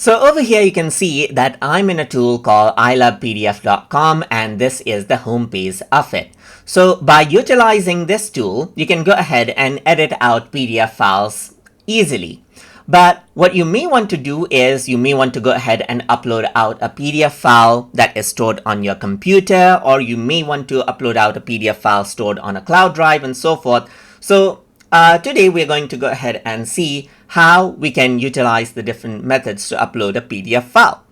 So over here you can see that I'm in a tool called ILovePDF.com, and this is the home page of it. So by utilizing this tool, you can go ahead and edit out PDF files easily. But what you may want to do is you may want to go ahead and upload out a PDF file that is stored on your computer, or you may want to upload out a PDF file stored on a cloud drive and so forth. So today we're going to go ahead and see how we can utilize the different methods to upload a PDF file.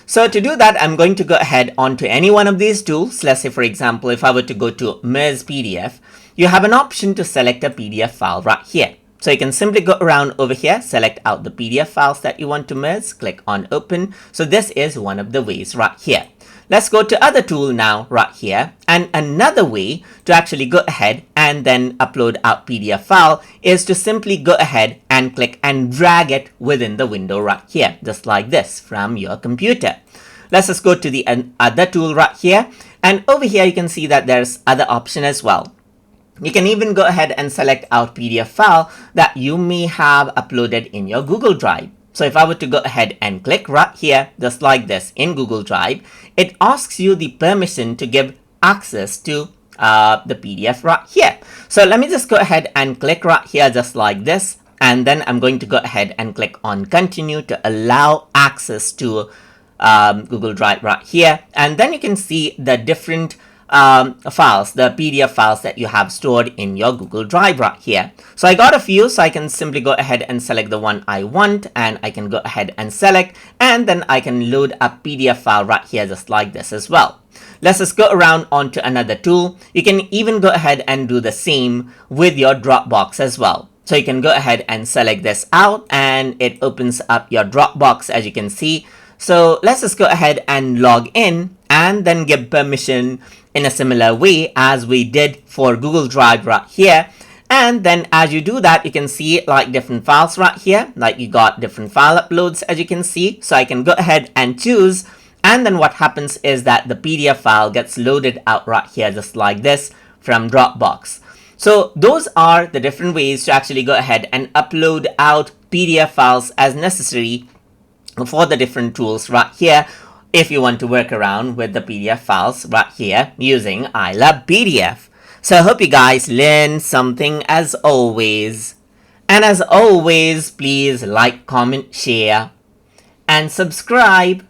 So to do that, I'm going to go ahead onto any one of these tools. Let's say, for example, if I were to go to Mirrors PDF, you have an option to select a PDF file right here. So you can simply go around over here, select out the PDF files that you want to merge, click on open. So this is one of the ways right here. Let's go to other tool now right here. And another way to actually go ahead and then upload out PDF file is to simply go ahead and click and drag it within the window right here, just like this from your computer. Let's just go to the other tool right here. And over here you can see that there's other option as well. You can even go ahead and select out PDF file that you may have uploaded in your Google Drive. So if I were to go ahead and click right here, just like this in Google Drive, it asks you the permission to give access to the PDF right here. So let me just go ahead and click right here just like this. And then I'm going to go ahead and click on continue to allow access to Google Drive right here. And then you can see the different files, the PDF files that you have stored in your Google Drive right here. So I got a few, so I can simply go ahead and select the one I want, and I can go ahead and select, and then I can load a PDF file right here just like this as well. Let's just go around onto another tool. You can even go ahead and do the same with your Dropbox as well. So you can go ahead and select this out, and it opens up your Dropbox as you can see. So let's just go ahead and log in and then give permission in a similar way as we did for Google Drive right here. And then as you do that, you can see like different files right here, like you got different file uploads as you can see. So I can go ahead and choose, and then what happens is that the PDF file gets loaded out right here just like this from Dropbox. So those are the different ways to actually go ahead and upload out PDF files as necessary for the different tools right here if you want to work around with the PDF files right here using ILovePDF. So I hope you guys learned something as always. And as always, please like, comment, share, and subscribe.